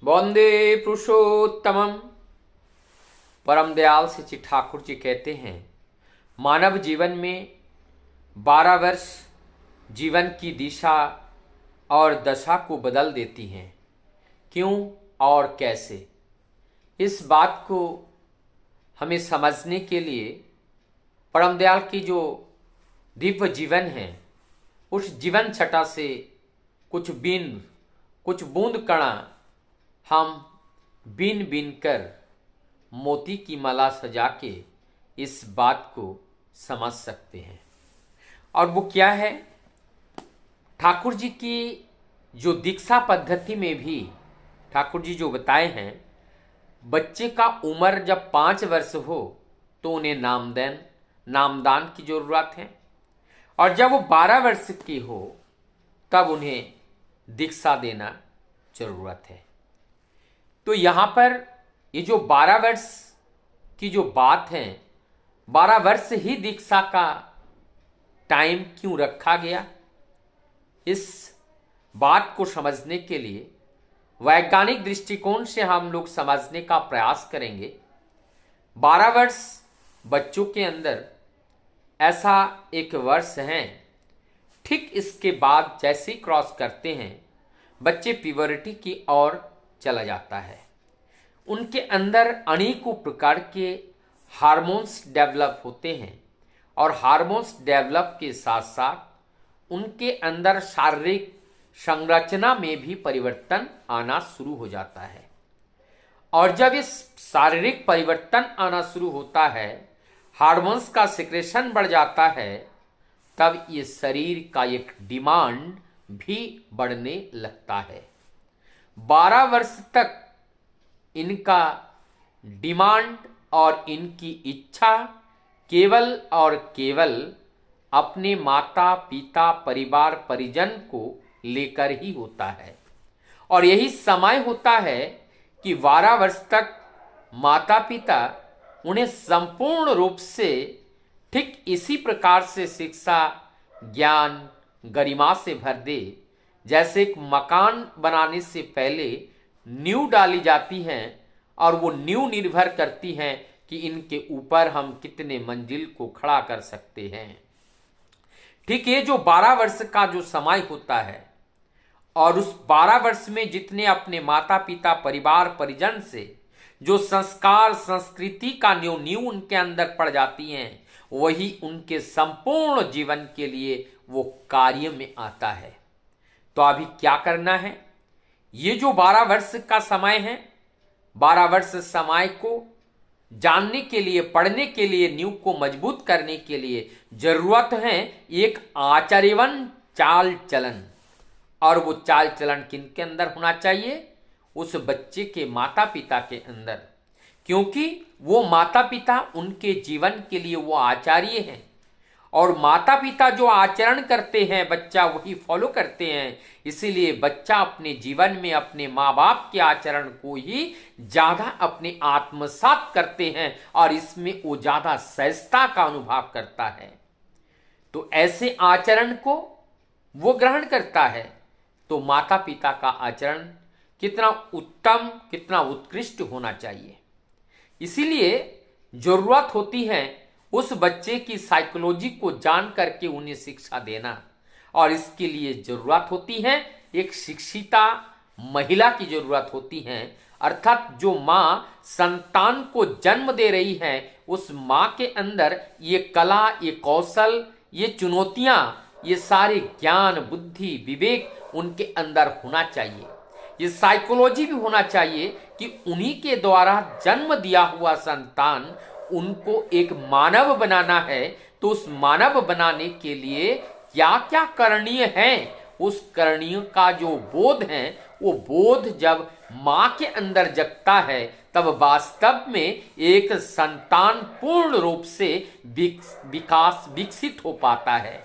वंदे पुरुषोत्तमम। परम दयाल श्री ठाकुर जी कहते हैं, मानव जीवन में 12 वर्ष जीवन की दिशा और दशा को बदल देती हैं। क्यों और कैसे, इस बात को हमें समझने के लिए परम दयाल की जो दिव्य जीवन है, उस जीवन छटा से कुछ बूंद कणा हम बीन बीन कर मोती की माला सजा के इस बात को समझ सकते हैं। और वो क्या है? ठाकुर जी की जो दीक्षा पद्धति में भी ठाकुर जी जो बताए हैं, बच्चे का उम्र जब 5 वर्ष हो तो उन्हें नामदान की जरूरत है, और जब वो 12 वर्ष की हो तब उन्हें दीक्षा देना जरूरत है। तो यहाँ पर ये जो 12 वर्ष की जो बात है, 12 वर्ष ही दीक्षा का टाइम क्यों रखा गया, इस बात को समझने के लिए वैज्ञानिक दृष्टिकोण से हम लोग समझने का प्रयास करेंगे। 12 वर्ष बच्चों के अंदर ऐसा एक वर्ष है, ठीक इसके बाद जैसे ही क्रॉस करते हैं बच्चे प्यूबर्टी की ओर चला जाता है। उनके अंदर अनेकों प्रकार के हार्मोन्स डेवलप होते हैं, और हार्मोन्स डेवलप के साथ साथ उनके अंदर शारीरिक संरचना में भी परिवर्तन आना शुरू हो जाता है। और जब इस शारीरिक परिवर्तन आना शुरू होता है, हार्मोन्स का सिक्रेशन बढ़ जाता है, तब ये शरीर का एक डिमांड भी बढ़ने लगता है। 12 वर्ष तक इनका डिमांड और इनकी इच्छा केवल और केवल अपने माता पिता परिवार परिजन को लेकर ही होता है। और यही समय होता है कि 12 वर्ष तक माता पिता उन्हें संपूर्ण रूप से ठीक इसी प्रकार से शिक्षा ज्ञान गरिमा से भर दे, जैसे एक मकान बनाने से पहले नींव डाली जाती है, और वो नींव निर्भर करती है कि इनके ऊपर हम कितने मंजिल को खड़ा कर सकते हैं। ठीक ये जो 12 वर्ष का जो समय होता है, और उस 12 वर्ष में जितने अपने माता पिता परिवार परिजन से जो संस्कार संस्कृति का नींव उनके अंदर पड़ जाती हैं, वही उनके संपूर्ण जीवन के लिए वो कार्य में आता है। तो अभी क्या करना है? ये जो 12 वर्ष का समय है, 12 वर्ष समय को जानने के लिए, पढ़ने के लिए, नींव को मजबूत करने के लिए जरूरत है एक आचर्यवन चाल चलन। और वो चाल चलन किनके अंदर होना चाहिए? उस बच्चे के माता पिता के अंदर, क्योंकि वो माता पिता उनके जीवन के लिए वो आचार्य हैं, और माता पिता जो आचरण करते हैं बच्चा वही फॉलो करते हैं। इसीलिए बच्चा अपने जीवन में अपने माँ बाप के आचरण को ही ज्यादा अपने आत्मसात करते हैं, और इसमें वो ज्यादा सहजता का अनुभव करता है। तो ऐसे आचरण को वो ग्रहण करता है। तो माता पिता का आचरण कितना उत्तम, कितना उत्कृष्ट होना चाहिए। इसीलिए जरूरत होती है उस बच्चे की साइकोलॉजी को जान करके उन्हें शिक्षा देना, और इसके लिए जरूरत होती है एक शिक्षिता महिला की जरूरत होती है। अर्थात जो माँ संतान को जन्म दे रही है, उस माँ के अंदर ये कला, ये कौशल, ये चुनौतियां, ये सारे ज्ञान बुद्धि विवेक उनके अंदर होना चाहिए। ये साइकोलॉजी भी होना चाहिए कि उन्हीं के द्वारा जन्म दिया हुआ संतान, उनको एक मानव बनाना है। तो उस मानव बनाने के लिए क्या क्या करणीय है, उस करणीय का जो बोध है, वो बोध जब माँ के अंदर जगता है, तब वास्तव में एक संतान पूर्ण रूप से विकसित हो पाता है।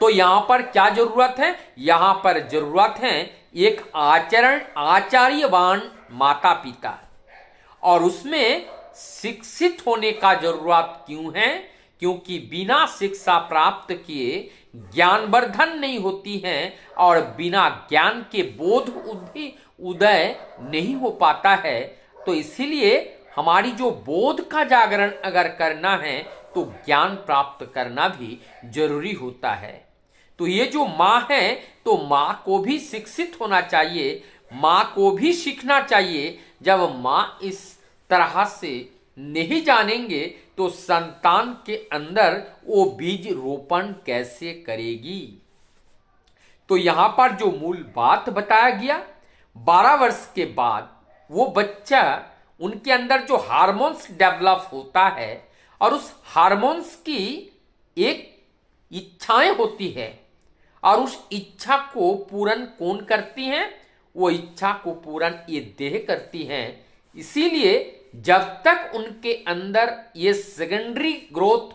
तो यहां पर क्या जरूरत है? यहां पर जरूरत है एक आचार्यवान माता पिता, और उसमें शिक्षित होने का जरूरत क्यों है? क्योंकि बिना शिक्षा प्राप्त किए ज्ञानवर्धन नहीं होती हैं और बिना ज्ञान के बोध उदय नहीं हो पाता है। तो इसीलिए हमारी जो बोध का जागरण अगर करना है तो ज्ञान प्राप्त करना भी जरूरी होता है। तो ये जो माँ है तो माँ को भी शिक्षित होना चाहिए, माँ को भी सीखना चाहिए। जब माँ इस तरह से नहीं जानेंगे तो संतान के अंदर वो बीज रोपण कैसे करेगी। तो यहां पर जो मूल बात बताया गया, 12 वर्ष के बाद वो बच्चा, उनके अंदर जो हार्मोन्स डेवलप होता है और उस हार्मोन्स की एक इच्छाएं होती है और उस इच्छा को पूर्ण कौन करती हैं? वो इच्छा को पूर्ण ये देह करती हैं। इसीलिए जब तक उनके अंदर ये सेकेंडरी ग्रोथ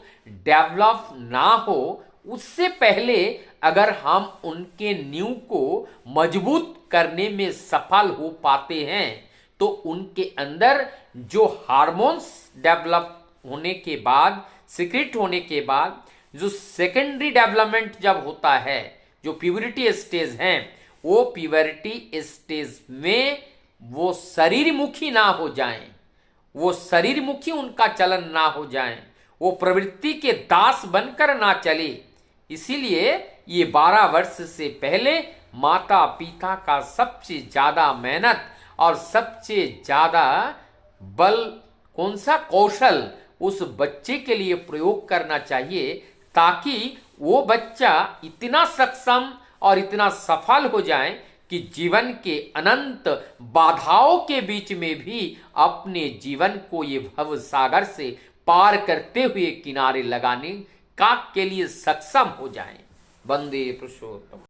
डेवलप ना हो, उससे पहले अगर हम उनके नींव को मजबूत करने में सफल हो पाते हैं तो उनके अंदर जो हार्मोन्स डेवलप होने के बाद, सीक्रेट होने के बाद, जो सेकेंडरी डेवलपमेंट जब होता है, जो प्यूबरिटी स्टेज है, वो प्यूबरिटी स्टेज में वो शरीरमुखी ना हो जाएं, वो शरीरमुखी उनका चलन ना हो जाए, वो प्रवृत्ति के दास बनकर ना चले। इसीलिए ये 12 वर्ष से पहले माता पिता का सबसे ज्यादा मेहनत और सबसे ज्यादा बल, कौन सा कौशल उस बच्चे के लिए प्रयोग करना चाहिए, ताकि वो बच्चा इतना सक्षम और इतना सफल हो जाए कि जीवन के अनंत बाधाओं के बीच में भी अपने जीवन को ये भव सागर से पार करते हुए किनारे लगाने का के लिए सक्षम हो जाएं। वंदे पुरुषोत्तम।